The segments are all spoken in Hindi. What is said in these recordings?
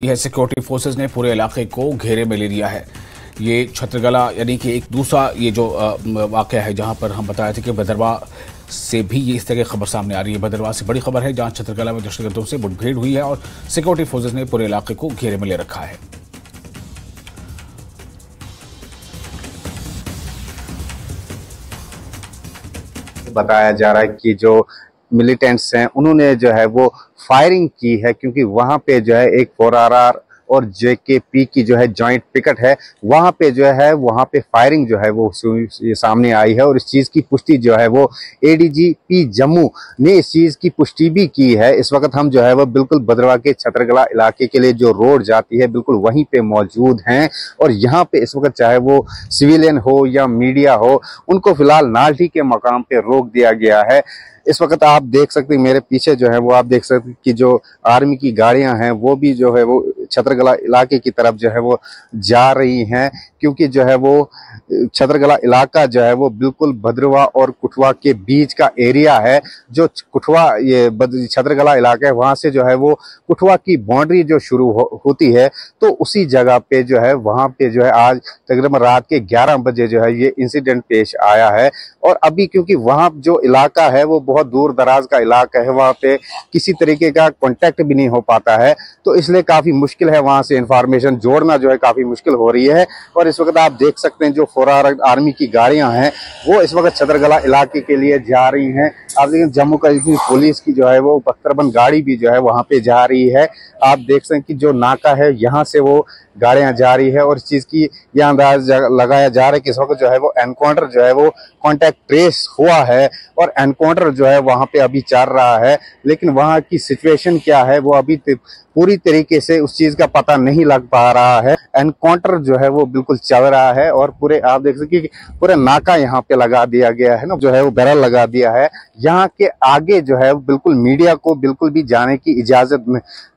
यह सिक्योरिटी फोर्सेस ने पूरे इलाके को घेरे में ले लिया है। ये छत्रगला यानी कि एक दूसरा ये जो वाक़या है जहां पर हम बताए थे कि भदरवा से भी ये इस तरह की खबर सामने आ रही है। भदरवा से बड़ी खबर है जहां छत्रगला में दहशतगर्दों से मुठभेड़ हुई है और सिक्योरिटी फोर्सेस ने पूरे इलाके को घेरे में ले रखा है। बताया जा रहा है कि जो मिलिटेंट्स हैं उन्होंने जो है वो फायरिंग की है, क्योंकि वहां पे जो है एक 4RR और JKP की जो है जॉइंट पिकेट है, वहां पे जो है वहां पे फायरिंग जो है वो सामने आई है। और इस चीज की पुष्टि जो है वो ADGP जम्मू ने इस चीज की पुष्टि भी की है। इस वक्त हम जो है वो बिल्कुल भदरवा के छत्रगला इलाके के लिए जो रोड जाती है बिल्कुल वहीं पे मौजूद हैं। और यहाँ पे इस वक्त चाहे वो सिविलियन हो या मीडिया हो, उनको फिलहाल नाल्टी के मकाम पे रोक दिया गया है। इस वक्त आप देख सकते हैं मेरे पीछे जो है वो आप देख सकते हैं कि जो आर्मी की गाड़ियां हैं वो भी जो है वो छत्रगला इलाके की तरफ जो है वो जा रही हैं, क्योंकि जो है वो छत्रगला इलाका जो है वो बिल्कुल भदरवा और कुठवा के बीच का एरिया है। जो कुठवा ये छत्रगला इलाका है वहां से जो है वो कुठवा की बाउंड्री जो शुरू होती है, तो उसी जगह पे जो है वहां पे जो है आज तकरीबन रात के 11 बजे जो है ये इंसिडेंट पेश आया है। और अभी क्योंकि वहां जो इलाका है वो बहुत दूर दराज का इलाका है, वहां पे किसी तरीके का कांटेक्ट भी नहीं हो पाता है, तो इसलिए काफी मुश्किल है वहां से इंफॉर्मेशन जोड़ना जो है काफी मुश्किल हो रही है। और इस वक्त आप देख सकते हैं जो 4R आर्मी की गाड़ियां हैं वो इस वक्त छत्रगला इलाके के लिए जा रही हैं। आप देखें जम्मू कश्मीर पुलिस की जो है वो बख्तरबंद गाड़ी भी जो है वहां पे जा रही है। आप देख सकते हैं कि जो नाका है यहाँ से वो गाड़ियां जा रही है। और इस चीज की यह अंदाज लगाया जा रहा है कि इस वक्त जो है वो एनकाउंटर जो है वो कांटेक्ट ट्रेस हुआ है और एनकाउंटर जो है वहां पे अभी चल रहा है, लेकिन वहां की सिचुएशन क्या है वो अभी पूरी तरीके से उस चीज का पता नहीं लग पा रहा है। एनकाउंटर जो है वो बिल्कुल चल रहा है और पूरे आप देख सकते कि पूरे नाका यहाँ पे लगा दिया गया है ना, जो है वो बैरल लगा दिया है। यहाँ के आगे जो है बिल्कुल मीडिया को बिल्कुल भी जाने की इजाजत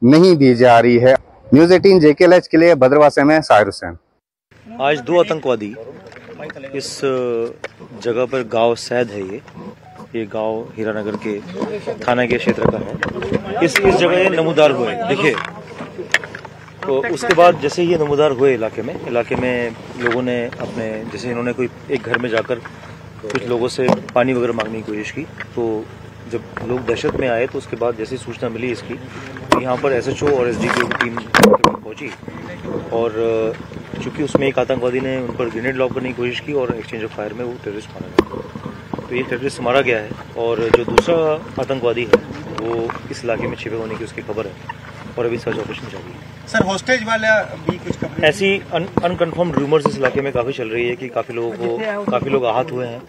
नहीं दी जा रही है। न्यूज़ 18 JKLH के लिए भदरवा से मैं साहिर हुसैन। आज 2 आतंकवादी इस जगह पर, गांव सैद है ये गांव हीरानगर के थाना के क्षेत्र का है। इस जगह नमूदार हुए, देखिए। तो उसके बाद जैसे ये नमूदार हुए इलाके में लोगों ने अपने, जैसे इन्होंने कोई एक घर में जाकर कुछ लोगों से पानी वगैरह मांगने की कोशिश की, तो जब लोग दहशत में आए तो उसके बाद जैसे सूचना मिली इसकी, तो यहाँ पर SHO और SDPO की टीम पहुंची। और चूंकि उसमें एक आतंकवादी ने उन पर ग्रेनेड लॉक करने की कोशिश की और एक्सचेंज ऑफ फायर में वो टेररिस्ट मारा गया। तो ये टेररिस्ट मारा गया है और जो दूसरा आतंकवादी है वो इस इलाके में छिपे होने की उसकी खबर है और अभी सर्च ऑपरेशन जारी है। सर, होस्टेज वाला भी कुछ ऐसी अनकन्फर्म्ड रूमर्स इस इलाके में काफ़ी चल रही है कि काफ़ी लोग आहत हुए हैं।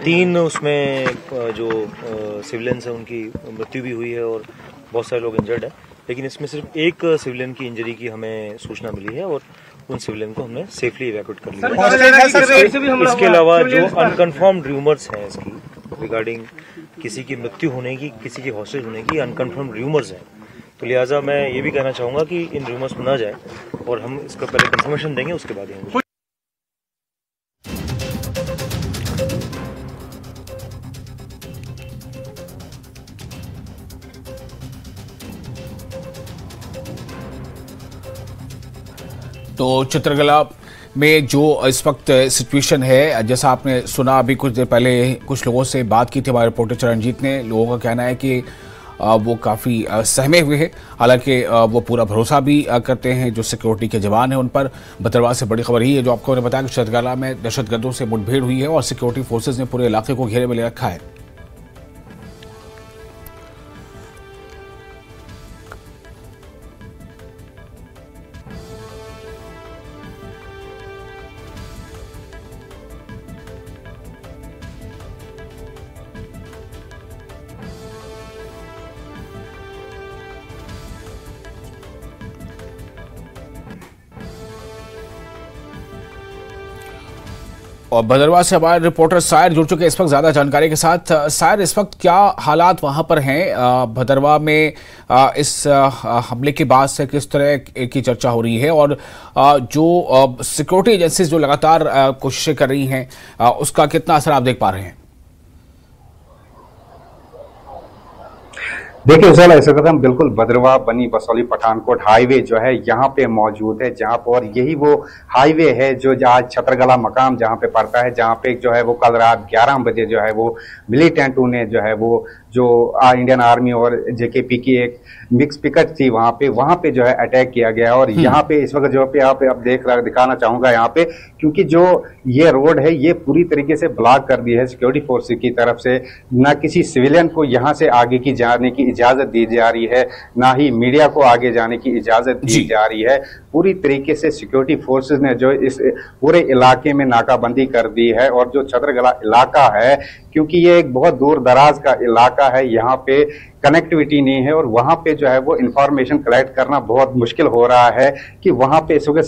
3 उसमें जो सिविलियंस हैं उनकी मृत्यु भी हुई है और बहुत सारे लोग इंजर्ड हैं, लेकिन इसमें सिर्फ एक सिविलियन की इंजरी की हमें सूचना मिली है और उन सिविलियन को हमने सेफली इवैक्यूएट कर लिया। इसके अलावा जो अनकन्फर्म्ड रूमर्स हैं इसकी रिगार्डिंग किसी की मृत्यु होने की, किसी की हॉस्टेज होने की अनकन्फर्म्ड रूमर्स हैं, तो लिहाजा मैं ये भी कहना चाहूँगा कि इन रूमर्स में ना जाए और हम इसका पहले कंफर्मेशन देंगे, उसके बाद ही। तो छत्रगला में जो इस वक्त सिचुएशन है, जैसा आपने सुना अभी कुछ देर पहले कुछ लोगों से बात की थी हमारे रिपोर्टर चरणजीत ने, लोगों का कहना है कि वो काफ़ी सहमे हुए हैं। हालांकि वो पूरा भरोसा भी करते हैं जो सिक्योरिटी के जवान हैं उन पर। भदरवा से बड़ी खबर ही है जो आपको मैंने बताया कि छत्रगला में दहशतगर्दों से मुठभेड़ हुई है और सिक्योरिटी फोर्सेज ने पूरे इलाके को घेरे में ले रखा है। और भदरवा से हमारे रिपोर्टर सायर जुड़ चुके हैं इस वक्त ज्यादा जानकारी के साथ। सायर, इस वक्त क्या हालात वहां पर हैं भदरवा में इस हमले के बाद से, किस तरह की चर्चा हो रही है और जो सिक्योरिटी एजेंसीज जो लगातार कोशिशें कर रही हैं उसका कितना असर आप देख पा रहे हैं? देखिए विशाल, इस वक्त हम बिल्कुल भद्रवाह बनी बसौली पठानकोट हाईवे जो है यहाँ पे मौजूद है, जहाँ पर यही वो हाईवे है जो आज छतरगला मकाम जहाँ पे पड़ता है, जहाँ पे जो है वो कल रात 11 बजे जो है वो मिलिटेंटों ने जो है वो जो इंडियन आर्मी और जेकेपी की एक मिक्स पिकेट थी वहां पे जो है अटैक किया गया। और यहाँ पे इस वक्त जो पे आप दिखाना चाहूंगा यहाँ पे, क्योंकि जो ये रोड है ये पूरी तरीके से ब्लॉक कर दी है सिक्योरिटी फोर्स की तरफ से। ना किसी सिविलियन को यहाँ से आगे की जाने की इजाजत दी जा रही है, ना ही मीडिया को आगे जाने की इजाजत दी जा रही है। पूरी तरीके से सिक्योरिटी फोर्सेस ने जो इस पूरे इलाके में नाकाबंदी कर दी है। और जो छतरगला इलाका है, क्योंकि ये एक बहुत दूर दराज का इलाका है, यहाँ पे कनेक्टिविटी नहीं है और वहां पे जो है वो इंफॉर्मेशन कलेक्ट करना बहुत मुश्किल हो रहा है कि वहां पे इस वक्त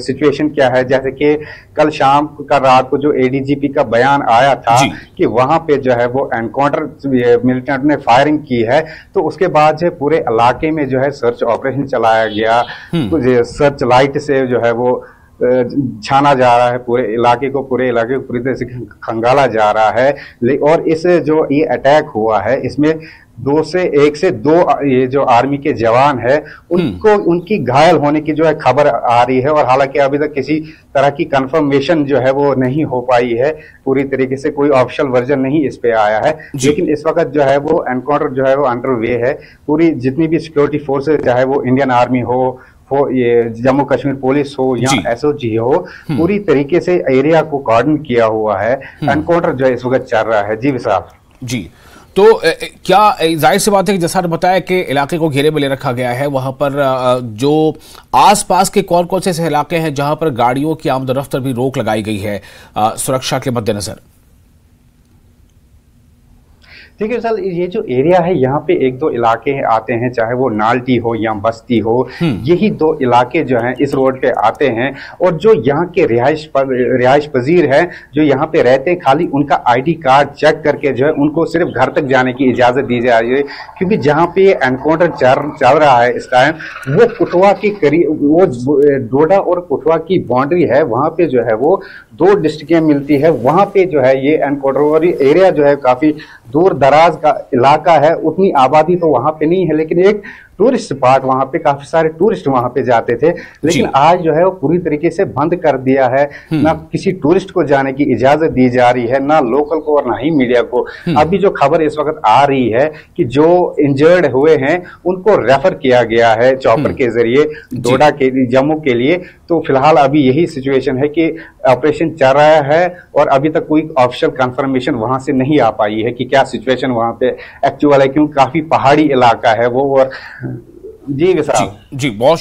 सिचुएशन क्या है। जैसे कि कल शाम का रात को जो एडीजीपी का बयान आया था कि वहां पे जो है वो एनकाउंटर मिलिटेंट ने फायरिंग की है, तो उसके बाद जो पूरे इलाके में जो है सर्च ऑपरेशन चलाया गया। सर्च लाइट से जो है वो छाना जा रहा है पूरे इलाके को पूरी तरह से खंगाला जा रहा है। और इस जो ये अटैक हुआ है इसमें 1 से 2 ये जो आर्मी के जवान है उनको उनकी घायल होने की जो है खबर आ रही है। और हालांकि अभी तक किसी तरह की कंफर्मेशन जो है वो नहीं हो पाई है, पूरी तरीके से कोई ऑफिशियल वर्जन नहीं इस पे आया है। लेकिन इस वक्त जो है वो एनकाउंटर जो है वो अंडर वे है। पूरी जितनी भी सिक्योरिटी फोर्सेज, चाहे वो इंडियन आर्मी हो, ये जम्मू कश्मीर पुलिस हो या एसओजी हो, पूरी तरीके से एरिया को कॉर्डन किया हुआ है। एनकाउंटर जो है इस वक्त चल रहा है। जी विशाल जी, तो क्या जाहिर सी बात है कि जैसा आपने बताया कि इलाके को घेरे में ले रखा गया है, वहां पर जो आसपास के कौन कौन से ऐसे इलाके हैं जहां पर गाड़ियों की आमदोरफ्त पर भी रोक लगाई गई है सुरक्षा के मद्देनजर? देखिए सर, ये जो एरिया है यहाँ पे 1-2 इलाके आते हैं, चाहे वो नाल्टी हो या बस्ती हो, यही 2 इलाके जो हैं इस रोड पे आते हैं। और जो यहाँ के रिहाइश पजीर हैं जो यहाँ पे रहते हैं, खाली उनका आईडी कार्ड चेक करके जो है उनको सिर्फ घर तक जाने की इजाजत दी जा रही है। क्योंकि जहाँ पे एनकाउंटर चल रहा है इस टाइम, वो कुटवा के करीब, वो डोडा और कुटवा की बाउंड्री है, वहां पे जो है वो 2 डिस्ट्रिक्टें मिलती है। वहां पे जो है ये एनकाउंटर एरिया जो है काफी दूर दराज का इलाका है, उतनी आबादी तो वहां पे नहीं है, लेकिन एक टूरिस्ट स्पॉट वहां पे, काफी सारे टूरिस्ट वहां पे जाते थे। लेकिन आज जो है वो पूरी तरीके से बंद कर दिया है। ना किसी टूरिस्ट को जाने की इजाजत दी जा रही है, ना लोकल को और ना ही मीडिया को। अभी जो खबर इस वक्त आ रही है कि जो इंजर्ड हुए हैं उनको रेफर किया गया है चॉपर के जरिए डोडा के जम्मू के लिए। तो फिलहाल अभी यही सिचुएशन है कि ऑपरेशन चल रहा है और अभी तक कोई ऑफिशियल कंफर्मेशन वहां से नहीं आ पाई है कि क्या सिचुएशन वहां पे एक्चुअल है, क्योंकि काफी पहाड़ी इलाका है वो। और जी विशाल जी बहुत